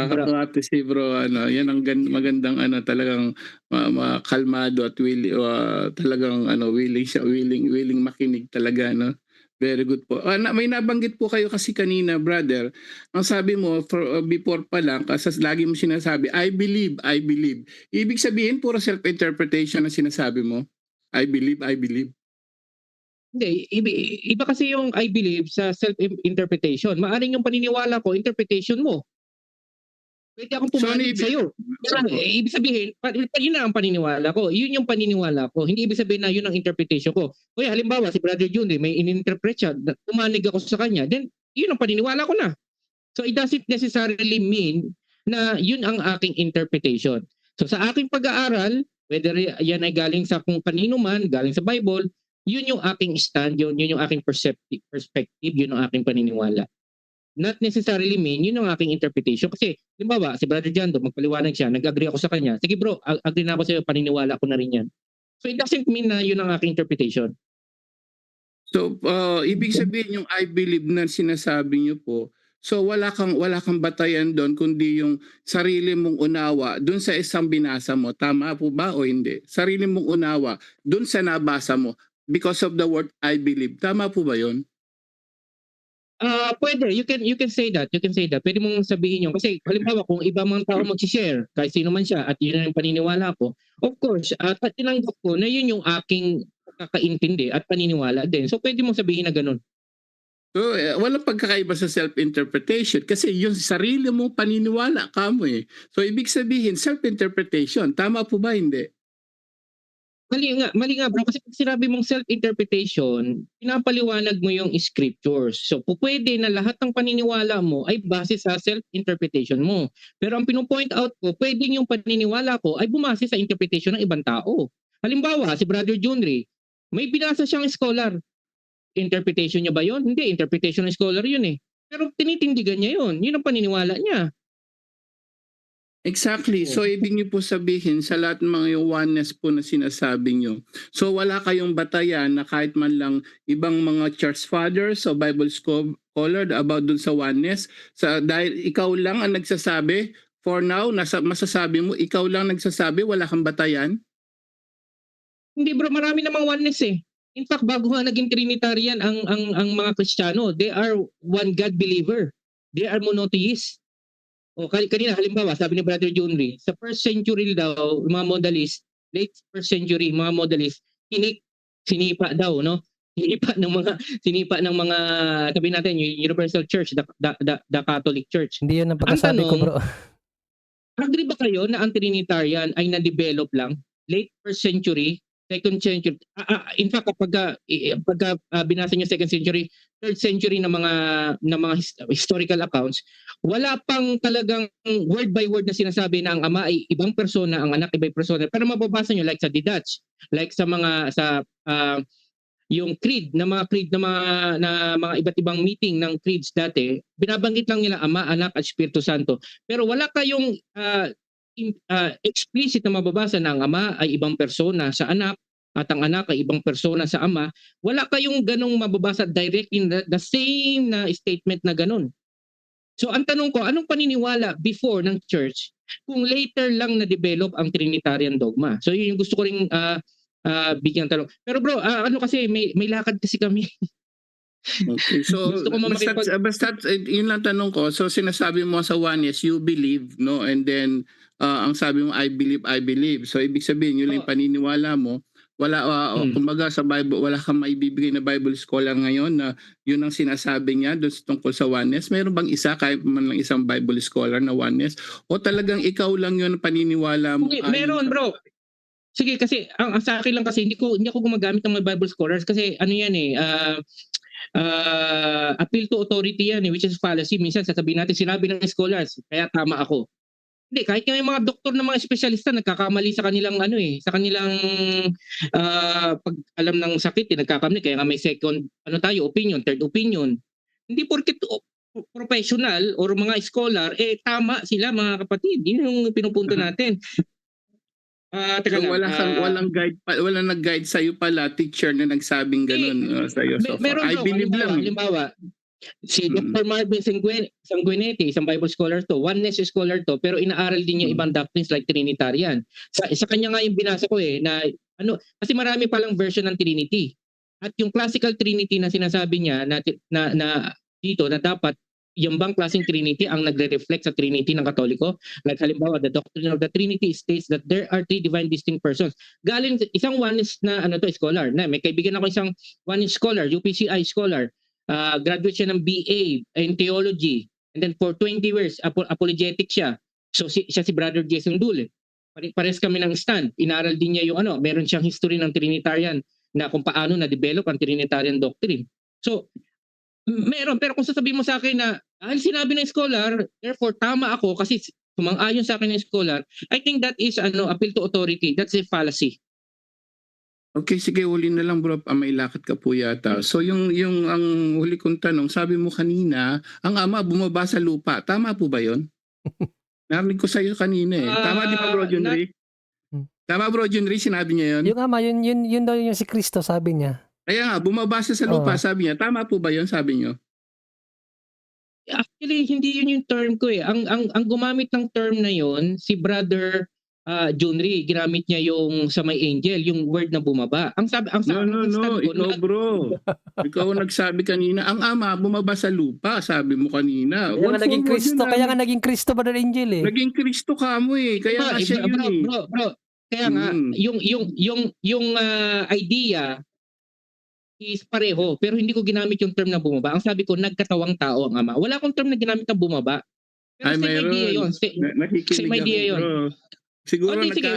Bro. Nakakatuwa si bro, ano, yan ang magandang ano, talagang kalmado at talagang ano, willing makinig talaga, no? Very good po. May nabanggit po kayo kasi kanina, brother. Ang sabi mo, before pa lang, kasi lagi mo sinasabi, I believe, I believe. Ibig sabihin, puro self-interpretation na sinasabi mo. I believe, I believe. Hindi, iba kasi yung I believe sa self-interpretation. Maaring yung paniniwala ko, interpretation mo. Pwede akong So, ano pumanig sa'yo. Pero ibig sabihin, yun na ang paniniwala ko. Yun yung paniniwala ko. Hindi ibig sabihin na yun ang interpretation ko. Kaya halimbawa, si Brother June, may in-interpret siya, pumanig ako sa kanya, then yun ang paniniwala ko na. So it doesn't necessarily mean na yun ang aking interpretation. So sa aking pag-aaral, whether yan ay galing sa kung kanino man, galing sa Bible, yun yung aking stand, yun yung aking perspective, yun ang aking paniniwala. Not necessarily mean yun ang aking interpretation. Kasi, limbawa, si Brother Jando, magpaliwanag siya, nag-agree ako sa kanya. Sige bro, agree na ako sa'yo, paniniwala ko na rin yan. So it doesn't mean na yun ang aking interpretation. So, ibig sabihin yung I believe na sinasabi niyo po, so wala kang batayan doon kundi yung sarili mong unawa doon sa isang binasa mo. Tama po ba o hindi? Sarili mong unawa doon sa nabasa mo because of the word I believe. Tama po ba 'yon? Pwede, you can say that. You can say that. Pwede mong sabihin yun. Kasi halimbawa, kung iba mang tao mag-share, kahit sino man siya, at yun ang paniniwala ko, of course, tinanggap ko na yun yung aking kakaintindi at paniniwala din. So pwede mong sabihin na ganun. So, walang pagkakaiba sa self-interpretation kasi yung sarili mong paniniwala ka mo eh. So, ibig sabihin self-interpretation. Tama po ba hindi? Mali nga bro, kasi pag sinabi mong self-interpretation, pinapaliwanag mo yung scriptures. So pwede na lahat ng paniniwala mo ay base sa self-interpretation mo. Pero ang pino-point out ko, pwedeng yung paniniwala ko ay bumase sa interpretation ng ibang tao. Halimbawa, si Brother Junri, may binasa siyang scholar. Interpretation niya ba yun? Hindi, interpretation ng scholar yun eh. Pero tinitindigan niya yun. Yun ang paniniwala niya. Exactly. So, ibig niyo po sabihin sa lahat ng mga yung oneness po na sinasabi niyo. So, wala kayong batayan na kahit man lang ibang mga church fathers o Bible scholar about dun sa oneness. Dahil ikaw lang ang nagsasabi, for now, masasabi mo, ikaw lang nagsasabi, wala kang batayan? Hindi bro, marami namang oneness eh. In fact, bago nga naging Trinitarian ang mga Kristiyano, they are one God believer. They are monotheists. O kanina halimbawa, sabi ni Brother Junri, sa first century daw, mga modalist, late first century, mga modalist, sinipa daw, no? Sinipa ng mga sabi natin, yung Universal Church, the Catholic Church. Hindi yun ang pagkasabi ko, bro. Agree ba kayo na ang Trinitarian ay na-develop lang late first century, second century? In fact, kapag binasa niyo second century, third century na mga historical accounts, wala pang talagang word by word na sinasabi na ang ama ay ibang persona, ang anak ibang persona. Pero mababasa niyo like sa Didach, like sa yung creed na mga iba't ibang meeting ng creeds dati, binabanggit lang nila Ama, Anak at Espiritu Santo. Pero wala kayong explicit na mababasa na ang Ama ay ibang persona sa anak at ang anak ay ibang persona sa ama. Wala kayong ganong mababasa directly the same na statement na ganon. So ang tanong ko, anong paniniwala before ng church kung later lang na-develop ang Trinitarian dogma? So yun yung gusto ko ring bigyan ng tanong. Pero bro, ano kasi may lakad kasi kami. Okay. So basta yun lang tanong ko. So sinasabi mo sa oneness you believe, no? And then ang sabi mo I believe. So ibig sabihin yun yung paniniwala mo. Wala kumbaga sa Bible wala kang maibibigay na Bible scholar ngayon na yun ang sinasabi niya doon tungkol sa oneness. Meron bang isa kahit man lang isang Bible scholar na oneness o talagang ikaw lang yun ang paniniwala mo? Okay, meron bro. Sige kasi ang sa akin lang kasi hindi ako gumagamit ng mga Bible scholars kasi ano yan eh appeal to authority yan eh, which is fallacy. Minsan sasabihin natin sinabi ng scholars kaya tama ako. Hindi, kahit nga yung mga doktor na mga espesyalista nagkakamali sa kanilang sa kanilang pag alam ng sakit nagkakamali kaya nga may second opinion, third opinion. Hindi porket professional or mga scholar tama sila mga kapatid. Yun yung pinupunto natin. So walang guide walang nag-guide sa iyo pala teacher na nagsabing ganoon sa iyo so far. Meron I believe lang. Halimbawa, Si Mm. Dr. Marvin Sanguinetti, isang Bible scholar to, oneness scholar to, pero inaaral din niya ibang doctrines like Trinitarian. Sa kanya nga yung binasa ko na ano, kasi marami palang version ng Trinity. At yung classical Trinity na sinasabi niya na dito na dapat yung bang klaseng Trinity ang nagre-reflect sa Trinity ng Katoliko. Like halimbawa, the doctrine of the Trinity states that there are three divine distinct persons. Galing isang oneness na scholar. Na may kaibigan ako isang oneness scholar, UPCI scholar. Graduate siya ng BA in theology, and then for 20 years apologetic siya. So siya si Brother Jason Dule. Pares kami ng stand. Inaral din niya yung meron siyang history ng Trinitarian na kung paano na-develop ang Trinitarian doctrine. So meron, pero kung sasabihin mo sa akin na sinabi ng scholar, therefore tama ako kasi sumang-ayon sa akin ng scholar, I think that is appeal to authority. That's a fallacy. Okay, sige, huli na lang bro, may lakad ka po yata. So yung ang huli kong tanong, sabi mo kanina, ang ama bumaba sa lupa. Tama po ba 'yon? Narinig ko sa iyo kanina eh. Tama di ba bro Junri? Tama bro Junri, sinabi niya 'yon? Yung ama, yun daw yung si Kristo, sabi niya. Kaya nga, bumaba siya sa lupa, sabi niya. Tama po ba 'yon, sabi niyo? Actually, hindi yun yung term ko eh. Ang gumamit ng term na yun, si Brother Junri, ginamit niya yung sa may angel, yung word na bumaba. No, ikaw bro. Ikaw nagsabi kanina, ang ama bumaba sa lupa, sabi mo kanina. Kaya nga naging Kristo, Brother Angel eh. Naging Kristo ka mo eh. Kaya nga siya yun eh. Bro. Kaya nga, yung idea is pareho, pero hindi ko ginamit yung term na bumaba. Ang sabi ko, nagkatawang tao ang ama. Wala akong term na ginamit na bumaba. Pero same idea yun. Same idea yun. Siguro sige,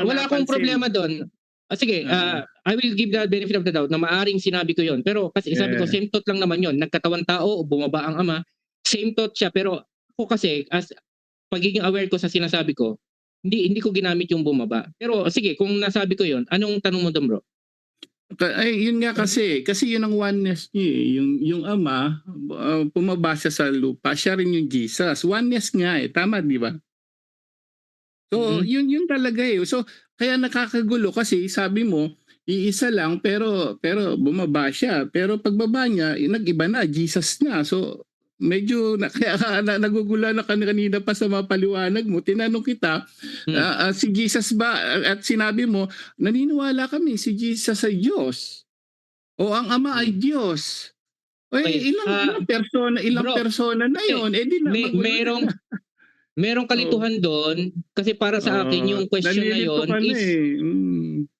wala akong problema doon. Sige, I will give the benefit of the doubt na maaring sinabi ko yon. Pero kasi sabi ko, same thought lang naman yon. Nagkatawang tao o bumaba ang ama. Same thought siya. Pero ako kasi, as pagiging aware ko sa sinasabi ko, hindi ko ginamit yung bumaba. Pero sige, kung nasabi ko yon, anong tanong mo doon bro? Ay, yun nga kasi yun ang oneness niya eh. Yung ama, pumaba siya sa lupa. Siya rin yung Jesus. Oneness nga eh. Tama, di ba? So, yun talaga eh. So, kaya nakakagulo kasi sabi mo, iisa lang pero bumaba siya. Pero pagbaba niya, nag-iba na, Jesus na. So, medyo kaya nagugula na kanina pa sa mga paliwanag mo. Tinanong kita, si Jesus ba, at sinabi mo, naniniwala kami si Jesus ay Diyos. O ang Ama ay Diyos. Ilang persona na yun. Di na merong kalituhan doon kasi para sa akin yung question na yon is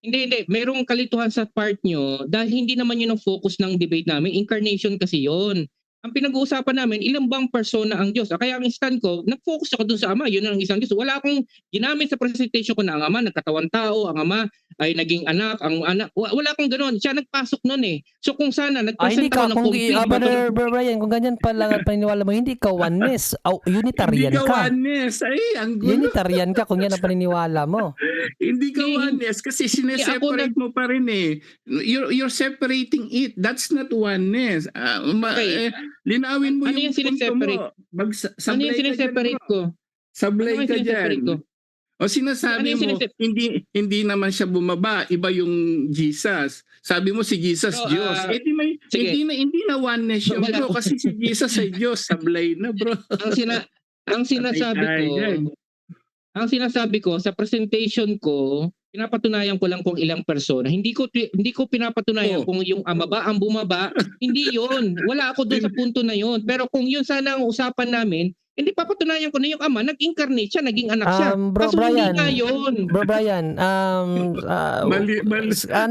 hindi merong kalituhan sa part nyo dahil hindi naman yun ang focus ng debate namin. Incarnation kasi yon. Ang pinag-uusapan namin, ilang bang persona ang Diyos? Kaya ang stand ko, nag-focus ako dun sa Ama, yun ang isang Diyos. Wala akong ginamit sa presentation ko na ang Ama, nagkatawan tao, ang Ama ay naging anak, ang anak. Wala akong ganoon. Siya nagpasok nun eh. So kung sana, nag-present ako ng complete. Brother Brian, kung ganyan pala paniniwala mo, hindi ka oneness. Unitarian ka. Hindi ka oneness. Ay, ang gulo. Unitarian ka kung yan ang paniniwala mo. Hindi ka oneness kasi sineseparate mo pa rin eh. You're separating it. That's not oneness. Linawin mo ano yung punto mo. Ano yung sineseparate ko? Sablay ka dyan. O sinasabi mo, hindi naman siya bumaba. Iba yung Jesus. Sabi mo si Jesus Diyos. Hindi na oneness yun bro. Kasi si Jesus ay Diyos. Sablay na bro. Ang sinasabi ko sa presentation ko, pinapatunayan ko lang kung ilang persona. Hindi ko pinapatunayan kung yung Ama ba ang bumaba. Hindi yun. Wala ako doon sa punto na yun. Pero kung yun sana ang usapan namin, hindi papatunayan ko na yung Ama nag-incarnate siya, naging anak siya. Bro Brian, Bro Brian,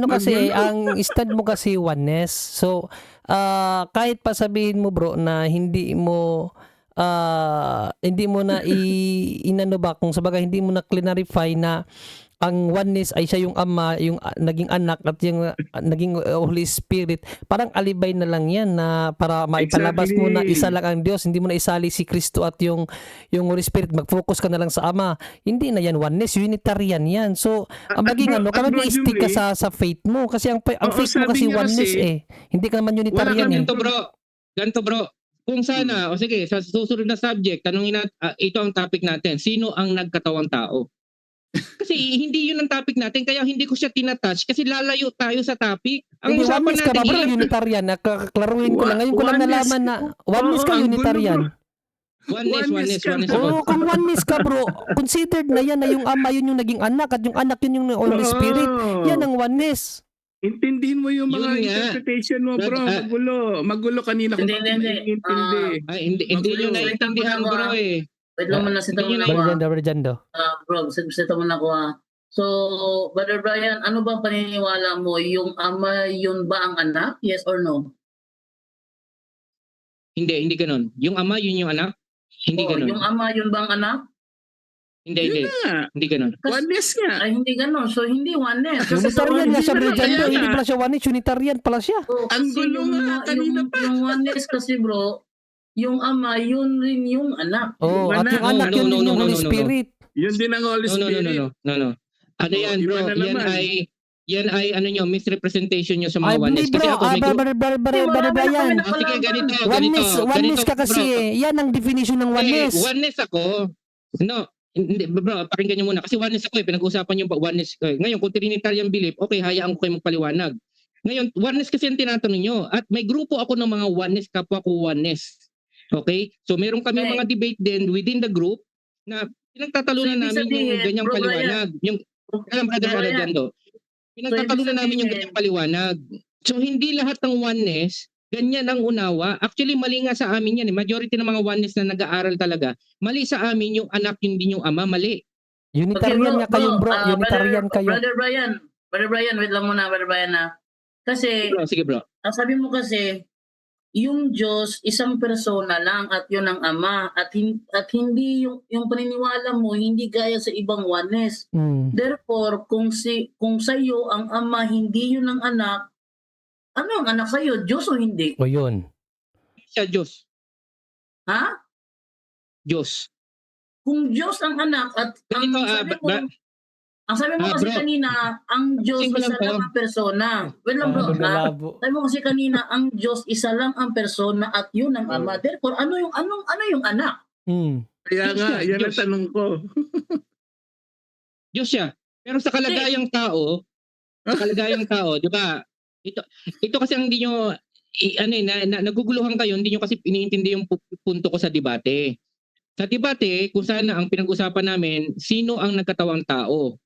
kasi ang stand mo kasi oneness. So kahit pa sabihin mo bro na hindi mo na inano ba kung sabaga hindi mo na clarify na ang oneness ay siya yung Ama, yung naging anak at yung naging Holy Spirit, parang alibay na lang yan na para maipalabas mo na isa lang ang Diyos, hindi mo na isali si Kristo at yung Holy Spirit, mag-focus ka na lang sa Ama. Hindi na yan oneness, Unitarian yan. So maging stick ka sa faith mo kasi ang faith mo kasi oneness eh. Hindi ka naman Unitarian eh. Ganto bro. Kung sana, sige, sa susunod na subject, tanungin natin, ito ang topic natin, sino ang nagkatawang tao? Kasi hindi yun ang topic natin, kaya hindi ko siya tinatouch kasi lalayo tayo sa topic. Ang Hindi, usapan oneness ka natin ba bro? ilang Unitarian. Klaruhin ko lang. Ngayon ko lang Oneness nalaman na oneness Oo, ka ang gulo, Unitarian. oneness ka na. ako. Oo, kung oneness ka bro, considered na yan na yung ama yun yung naging anak at yung anak yun yung Holy Spirit. Yan ang oneness. Intindihin mo yung mga Yun nga. interpretation mo, bro. Ah. Magulo kanina kung Hindi, bakit hindi. naiintindi. Ay, hindi nyo Magulo. naiintindihan bro eh. Wait lang muna, sita Hindi muna yun ako. Brother Jando. Bro, sita muna ako. So, Brother Brian, ano ba paniniwala mo? Yung ama, yun ba ang anak? Yes or no? Hindi ganun. Yung ama, yun yung anak? Hindi Oo, ganun. yung ama, yun ba ang anak? Hindi. Yun nga. Hindi ganun. Oneness nga. Ay, hindi ganon. So, hindi oneness. Kasi sa Unitarian nga siya, hindi Brother na- Jando. kaya Hindi nga. pala siya oneness. Unitarian pala siya. Ang gulo nga, kanina pa. Yung oneness kasi bro, yung ama, yun rin yung anak. Oh, at yung No, anak yun no, yung no, Holy no, no. Spirit. Yun din ang Holy Spirit. No. Ano Oo, yan iba bro? na naman. Yan ay ano nyo, misrepresentation nyo sa Ay, mga hindi oneness. Kasi bro. ako may group. Brother Brian. Sige, ganito. Oneness ka kasi bro. eh. Yan ang definition ng oneness. Oneness ako. No, hindi bro, pakinggan nyo muna. Kasi oneness ako eh, pinag-uusapan yung oneness. Ngayon, kung Trinitarian belief, okay, hayaan ko kayo magpaliwanag. Ngayon, oneness kasi ang tinatanong nyo. At may grupo ako ng mga oneness, kapwa ko oneness. Okay? So, meron kami Okay. mga debate din within the group na pinagtatalunan So, ibig namin yung sabihin, ganyang bro, paliwanag. Yung, alam, brother Brian. Aradiando, pinagtatalunan ibig namin yung sabihin- ganyang paliwanag. So, hindi lahat ng oneness ganyan ang unawa. Actually, mali nga sa amin yan. Majority ng mga oneness na nag-aaral talaga, mali sa amin yung anak, hindi yung ama, mali. Unitarian nga kayo bro. Unitarian kayo. Brother Brian, wait lang muna, Brother Brian na. Kasi, Sige bro. ang sabi mo kasi, yung Diyos, isang persona lang at yun ang ama. At hindi yung paniniwala mo, hindi gaya sa ibang oneness. Mm. Therefore, kung sa iyo ang ama, hindi yun ang anak, ano ang anak sa iyo? Diyos o hindi? O yun. Siya Diyos. Ha? Diyos. Kung Diyos ang anak at ang Ganito, sabi mo kasi bro. kanina, ang Diyos Tingin ko lang isa po. lang ang persona. Wait lang bro. Labo. Sabi mo kasi kanina, ang Diyos isa lang ang persona at yun ang ama. Therefore, ano yung anak? Mm. Kaya Diyos nga, siya, yan ang Diyos. tanong ko. Diyos siya. Pero sa kalagayang tao, di ba? Ito kasi ang hindi nyo naguguluhan kayo, hindi nyo kasi iniintindi yung punto ko sa debate. Sa debate, kung sana ang pinag-usapan namin, sino ang nagkatawang tao?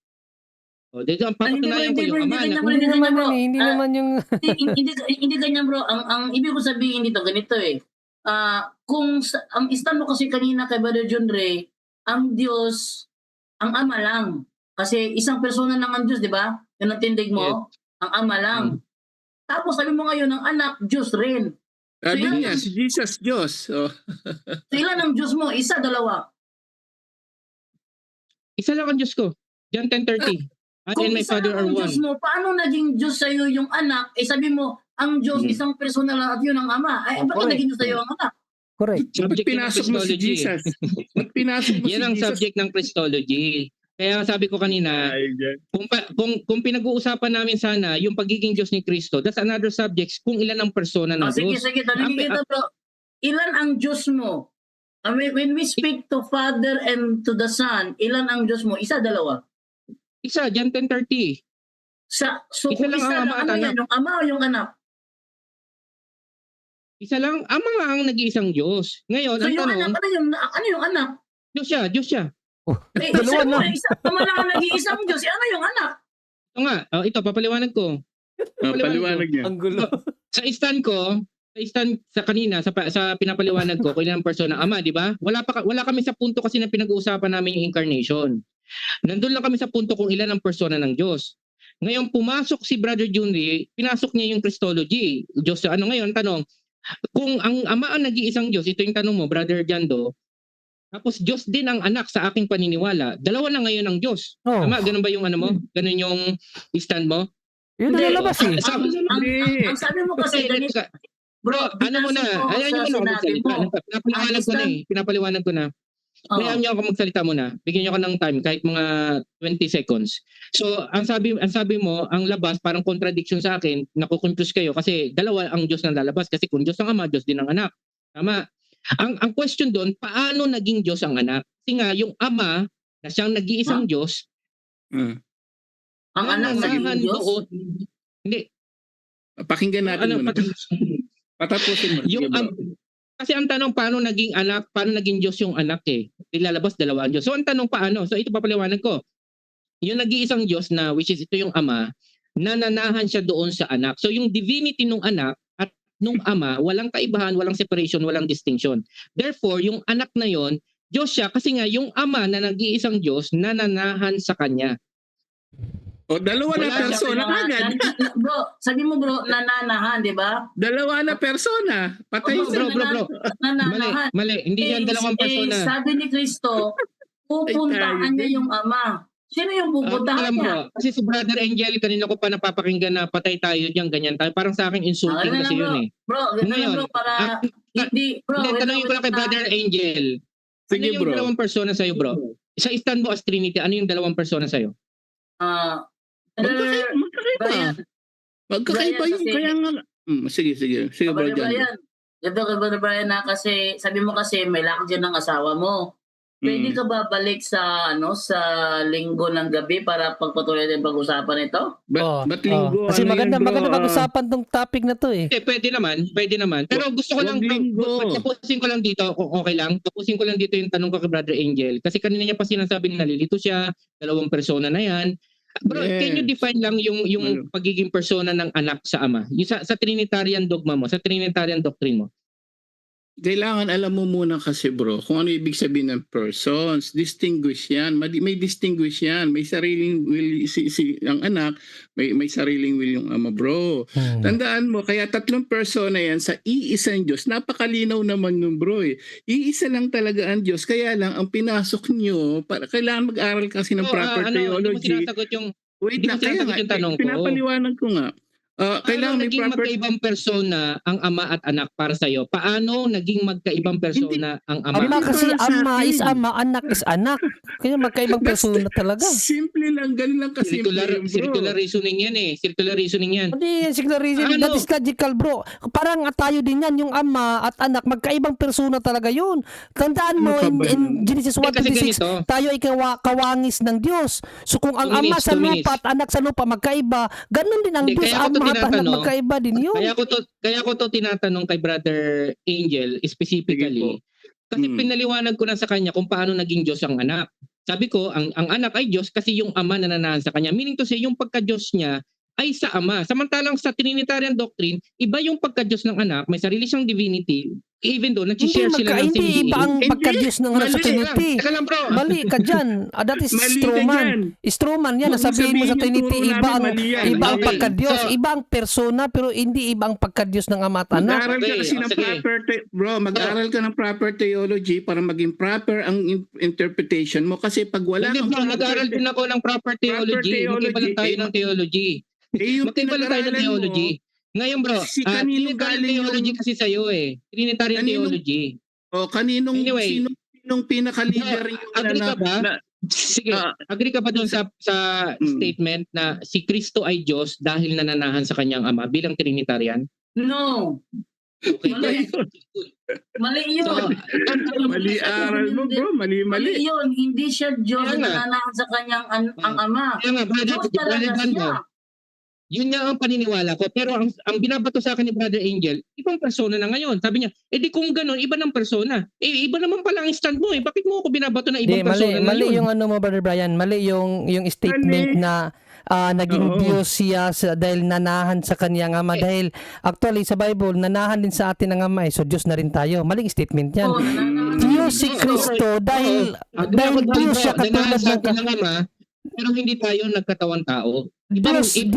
O, dito ang papatunayan ko yung ama. Hindi naman yun eh. Hindi naman yung... Hindi ganyan bro. Ang ibig ko sabihin dito, ganito eh. Ang stand mo kasi kanina kay Brother John Ray, ang Diyos, ang ama lang. Kasi isang persona lang ang Diyos, di ba? Yung natindig mo, ang ama lang. Tapos sabi mo ngayon, ang anak, Diyos rin. Sabi So, niya, si Jesus, Diyos. Oh. So ilan ang Diyos mo? Isa, dalawa. Isa lang ang Diyos ko. John 10:30. I Kung and my isa Father lang are ang Diyos one. mo, paano naging Diyos sa'yo yung anak? Sabi mo, ang Diyos, isang persona lang at yun ang ama. Ba't Correct. naging Diyos sa'yo ang anak? Correct. Ba't Subject ng pinasok mo si Christology. Jesus? Ba't pinasok mo si Yan ang Jesus? subject ng Christology. Kaya sabi ko kanina, Ay, yan. kung pinag-uusapan namin sana yung pagiging Diyos ni Kristo, that's another subject kung ilan ang persona ng Sige, Diyos. tanongin kita bro. Ilan ang Diyos mo? When we speak to Father and to the Son, ilan ang Diyos mo? Isa, dalawa? Isa, John 10:30. So Isa kung lang isa ang lang, ama at ano anak. yan? Yung ama o yung anak? Isa lang, ama nga ang nag-iisang Diyos. Ngayon, So ang yung tanong, anak, ano yung anak? Diyos siya. Dalawa Isa mo, na. ama lang ang nag-iisang Diyos. Ano yung anak? Ito nga, ito, papaliwanag ko. Paliwanag niya. Ang gulo. Sa stand sa kanina, sa pinapaliwanag ko, kung ilang persona, ama, di ba? Wala kami sa punto kasi na pinag-uusapan namin yung incarnation. Nandun lang kami sa punto kung ilan ang persona ng Diyos. Ngayon, pumasok si Brother Junri, pinasok niya yung Christology. Diyos, ngayon, tanong, kung ang ama ang nag-iisang Diyos, ito yung tanong mo, Brother Jando, tapos Diyos din ang anak sa aking paniniwala, dalawa na ngayon ang Diyos. Oh. Tama? Ganun ba yung ano mo? Ganun yung stand mo? Yun Hindi. na lalabas eh. Ang sabi mo kasi, ganito, Bro, ano mo na? Ayan yung sa muna ako sinabi magsalita. mo. Pinapaliwanag ko na eh. Pinapaliwanag ko na. Kaya niyo ako magsalita muna. Bigyan niyo ako ng time kahit mga 20 seconds. So, ang sabi mo, ang labas parang contradiction sa akin, nakukonfuse kayo kasi dalawa ang Diyos na lalabas kasi kung Diyos ang ama, Diyos din ang anak. Tama. Ang question doon, paano naging Diyos ang anak? Kasi nga yung ama na siyang nag-iisang Diyos, Mm. Ang anak sa Nananahan Diyos. doon. Hindi. Pakinggan natin Ano, muna. Patapusin mo. Sige, Yung, bro. kasi ang tanong, paano naging anak, paano naging Diyos yung anak eh? Ilalabas dalawa ang Diyos. So ang tanong, paano? So ito papaliwanag ko. Yung nag-iisang Diyos na, which is ito yung ama, nananahan siya doon sa anak. So yung divinity nung anak at nung ama, walang kaibahan, walang separation, walang distinction. Therefore, yung anak na yon, Diyos siya kasi nga yung ama na nag-iisang Diyos, nananahan sa kanya. O, dalawa na Wala persona agad. Bro, sabi mo bro, nananahan, di ba? Dalawa na persona. Patay Oo, sa... Bro. Nananahan. Mali. Hindi yan dalawang persona. Sabi ni Kristo, pupuntahan niya yung ama. Sino yung pupuntahan Alam niya? mo, kasi si Brother Angel, kanina ko pa napapakinggan na patay tayo diyan, ganyan tayo. Parang sa akin insulting kasi yun eh. Bro, ganun Ngayon, bro, para hindi, bro. Hindi, tanongin ko lang kay Brother Angel. Sige, Ano yung bro. dalawang persona sa'yo, bro? Sa stand mo as Trinity, ano yung dalawang persona sa'yo? Magkakaiba. Brian, Magkakaiba Brian, yun. kasi- Kaya nga... Sige, bro. Brother John. Brian, ganito kay Brother Brian na kasi, sabi mo kasi may lakad dyan ng asawa mo. Pwede ka ba balik sa sa linggo ng gabi para pagpatuloy natin pag-usapan ito? Ba't linggo? Kasi Ano maganda yan, bro? maganda pag-usapan tong topic na to eh. Pwede naman. Pero gusto ko lang, Wag linggo. tapusin ko lang dito, okay lang? Tapusin ko lang dito yung tanong ko kay Brother Angel. Kasi kanina niya pa sinasabi na nalilito siya, dalawang persona na yan. Bro, Yes. can you define lang yung pagiging persona ng anak sa ama? Yung sa Trinitarian dogma mo, sa Trinitarian doctrine mo. Kailangan alam mo muna kasi bro, kung ano ibig sabihin ng persons. Distinguish yan. May distinguish yan. May sariling will ang anak, may sariling will yung ama bro. Tandaan mo, kaya tatlong persona yan sa iisang Diyos. Napakalinaw naman nun bro eh. Iisa lang talaga ang Diyos. Kaya lang, ang pinasok nyo, kailangan mag-aral kasi ng proper Hindi mo theology. sinasagot yung Wait hindi na, mo kaya sinasagot nga, yung tanong ko. pinapaliwanag ko nga. Kailangan may naging proper... magkaibang persona ang ama at anak para sa iyo? Paano naging magkaibang persona ang ama? Ama kasi Para sa ama akin. is ama, anak is anak. Kaya magkaibang persona talaga. Simple lang, ganun lang kasi. Circular reasoning yan eh. Circular reasoning yan. Hindi, secularism, Ano? that is logical bro. Parang tayo din yan, yung ama at anak, magkaibang persona talaga yun. Tandaan mo, Ano ka ba in Genesis Kasi 1:26, ganito. tayo ay kawangis ng Diyos. So kung ang 2 ama minutes, sa 2 lupa minutes. at anak sa lupa magkaiba, ganun din ang Hindi, Diyos, kaya ko to ama at anak tinatanong. magkaiba din yun. Kaya ko to tinatanong kay Brother Angel specifically. Kasi pinaliwanag ko na sa kanya kung paano naging Diyos ang anak. Sabi ko, ang anak ay Diyos kasi yung ama nananahan sa kanya. Meaning to say, yung pagka-Diyos niya ay sa ama. Samantalang sa Trinitarian doctrine, iba yung pagka-Diyos ng anak, may sarili siyang divinity, even though nag-share sila ng same Hindi iba ang Hindi. pagka-Diyos ng anak sa Mali Trinity. Teka lang bro. Mali ka dyan. That is Mali ka Stroman. dyan. Stroman yan. Huwag mo Nasabihin mo sa sabihin yung Trinity, turo iba ang, namin, mali yan. iba ang Okay. pagka-Diyos. So- Iba ang persona, pero hindi iba ang pagka-Diyos ng ama at anak. Mag-aral ka Okay, kasi ng sige. proper mag-aral ka ng proper theology para maging proper ang interpretation mo kasi pag wala Hindi kang bro, nag-aaral din ako ng proper theology. Magkaiba lang tayo ng theology. yung Magkaiba lang tayo ng pinag-aaralan mo, theology. Ngayon bro, Si kanino Trinitarian galing theology yung- kasi sa'yo eh. Trinitarian Kaninong- theology. kaninong Anyway. sinong pinaka-leader yung Agree ka ba? Sige, Ah, agree ka ba doon sa statement na si Kristo ay Diyos dahil nananahan sa kanyang ama bilang Trinitarian? No. Okay. Mali. Mali yun. So, mali aral mo bro, Mali mali. yun. Hindi siya Diyos Kaya na nga. nananahan sa kanyang ang ama. kaya nga, brother, Diyos talaga brother John, siya. yun nga ang paniniwala ko. Pero ang binabato sa akin ni Brother Angel, ibang persona na ngayon. Sabi niya, di kung gano'n, iba ng persona. Iba naman pala ang stand mo eh. Bakit mo ako binabato na ibang Hindi, persona na mali yun? yung ano mo, Brother Brian. Mali yung statement Mali. na naging Oo. Diyos siya dahil nanahan sa kanyang ama. Dahil actually sa Bible, nanahan din sa atin ng ama. So Diyos na rin tayo. Maling statement yan. Oo, nananahan Diyos siya. si Kristo dahil Agree ako doon, Diyos bro. siya katulad Nanahan sa ng atin ng ama, pero hindi tayo nagkatawang tao. Diyos Akin,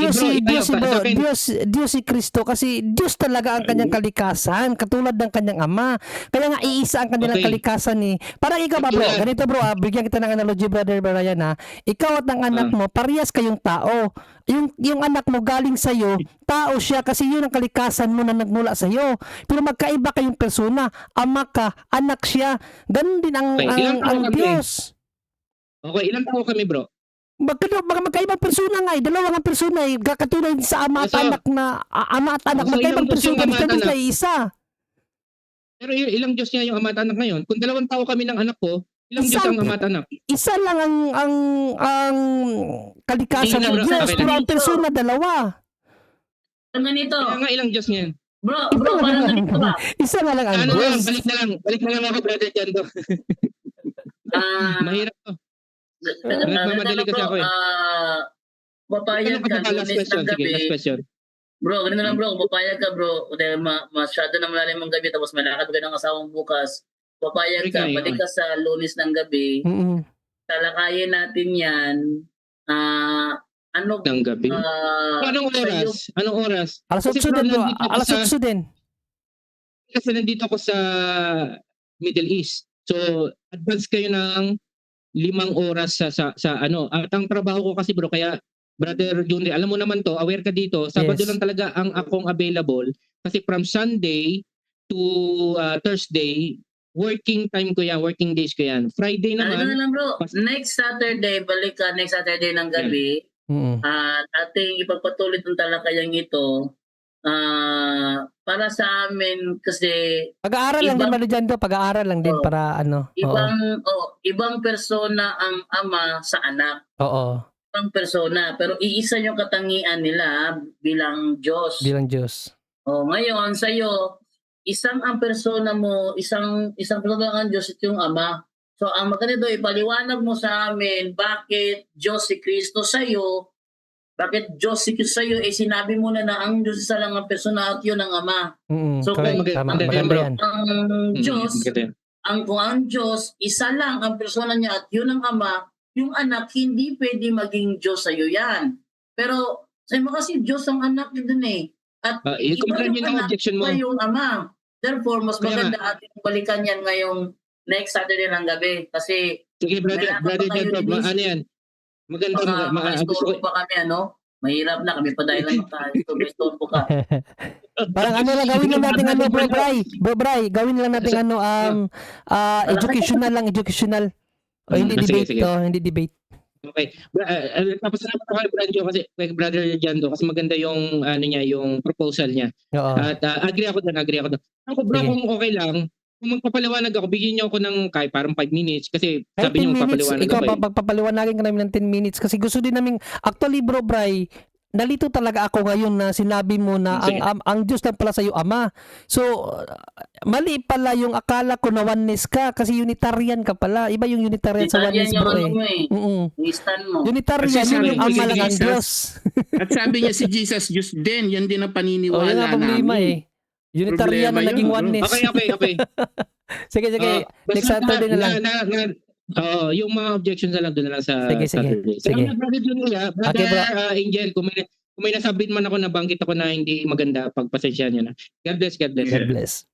si Kristo kasi Diyos talaga ang kanyang kalikasan katulad ng kanyang ama. Kaya nga iisa ang kanilang Okay. kalikasan eh. Parang ikaw ba bro? Katulad. Ganito bro, bigyan kita ng analogy Brother Brian ha. Ikaw at ang anak mo, parehas kayong tao. Yung anak mo galing sa iyo, tao siya kasi yun ang kalikasan mo na nagmula sa iyo. Pero magkaiba kayong persona. Ama ka, anak siya. Ganun din ang Okay, ilang tao kami? Diyos. Okay, ilang tao kami bro? Magkaibang persona nga eh. Dalawang ang persona eh. Katulad sa ama at So, anak na ama at anak. so Magkaibang ilang Diyos yung persona. ama at Diyos anak? na isa. Pero ilang Diyos niya yung ama at anak ngayon? Kung dalawang tao kami ng anak ko, Ilang Diyos ang Ama at Anak? Isa lang ang kalikasan Ilan ng oras Diyos, na pero ang persona dalawa. Ang ganito. Kaya nga ilang Diyos ngayon. Bro, parang ganito ba? Isa nga lang ang Ano na lang, Diyos. balik na lang ako, brother Jando. Mahirap to. Nagmamadali kasi ako eh. Papayag ka, Last lunes question, ng sige, last gabi. question. Bro, ganito lang bro, papayag ka bro, dahil masyado na malalim ang gabi, tapos malakad ka ng asawang bukas, papayag ka, Okay, balik ka sa lunes ng gabi, Mm-mm. talakayin natin yan, Ng gabi. Anong sa'yo, oras? Anong oras? Alas Kasi 8 din, bro. nandito ako Alas sa- 8 din. Kasi nandito ako sa Middle East. So, advance kayo ng 5 oras sa ano. At ang trabaho ko kasi bro, kaya Brother Junri, alam mo naman to, aware ka dito, Sabado Yes. lang talaga ang akong available kasi from Sunday to Thursday, working time ko yan, working days ko yan. Friday ano na naman, lang bro, next Saturday, balik ka next Saturday ng gabi, Mm-mm. ating ipagpatuloy ng talakayang ito, para sa amin kasi Pag-aaral lang din, Ibang- Brother Jando. Pag-aaral lang din Oo. para ano. ibang persona ang ama sa anak. Oo. Ibang persona, pero iisa yung katangian nila bilang Diyos. Bilang Diyos. Ngayon sa'yo, isang ang persona mo, isang persona ang Diyos, ito yung ama. So ang maganda doon, ipaliwanag mo sa amin bakit Diyos si Kristo sa'yo, bakit Diyos si Kristo sa'yo, sinabi mo na ang Diyos isa lang ang persona at yun ang ama. Mm-mm. So, Correct. kung Tama. maganda Maganda yan. Ang Diyos, maganda yan. kung ang Diyos, isa lang ang persona niya at yun ang ama, yung anak, hindi pwede maging Diyos sa'yo yan. Pero, sabi mo kasi Diyos ang anak din eh. At Kung iba yun ang anak, objection mo, iba yung ama. Therefore, mas Kaya maganda ating balikan yan ngayong next Saturday ng gabi. Kasi, sige brother, Kailangan brother pa kayo Jando, release. ano yan? Maganda, gusto ko, maka-store pa kami, ano? Mahirap na kami pa dahil lang maka-store po ka. Parang ano lang, gawin lang natin ano, Bro Bray, gawin lang natin ano, educational. O hindi Sige, debate sige. to, hindi debate. Okay. Tapos na ako kay Brother kasi kay Brother Jando kasi maganda yung ano niya, yung proposal niya. Oo. At agree ako doon. Ako bro, Sige. kung okay lang, kung magpapaliwanag ako, bigyan niyo ako ng kahit parang 5 minutes kasi Kahit sabi 10 niyo minutes, magpapaliwanag ikaw ako. Eh. papaliwanagin ka namin ng 10 minutes kasi gusto din namin, actually Bro Bray, nalito talaga ako ngayon na sinabi mo na Sige. ang Diyos lang pala sa'yo Ama. So, mali pala yung akala ko na oneness ka kasi Unitarian ka pala. Iba yung Unitarian sa oneness Italian yung bro ano eh. mo eh. Mm-mm. Yung stand mo. Unitarian, Kasi yun yung sabi ko Ama si lang ang Jesus, Diyos. At sabi niya si Jesus, Diyos din. Yan din ang O paniniwala yun ang problema namin. eh. Unitarian Problema na naging yun, bro. oneness. Okay. Sige, next Saturday na lang. Yung mga objections na lang doon na lang sa Sige. Saturday. Sige. Salamat, Brother Junior. Okay, bro. Angel, kung may nasabit man ako na banggit ako na hindi maganda, pagpasensya niyo na. God bless. God bless.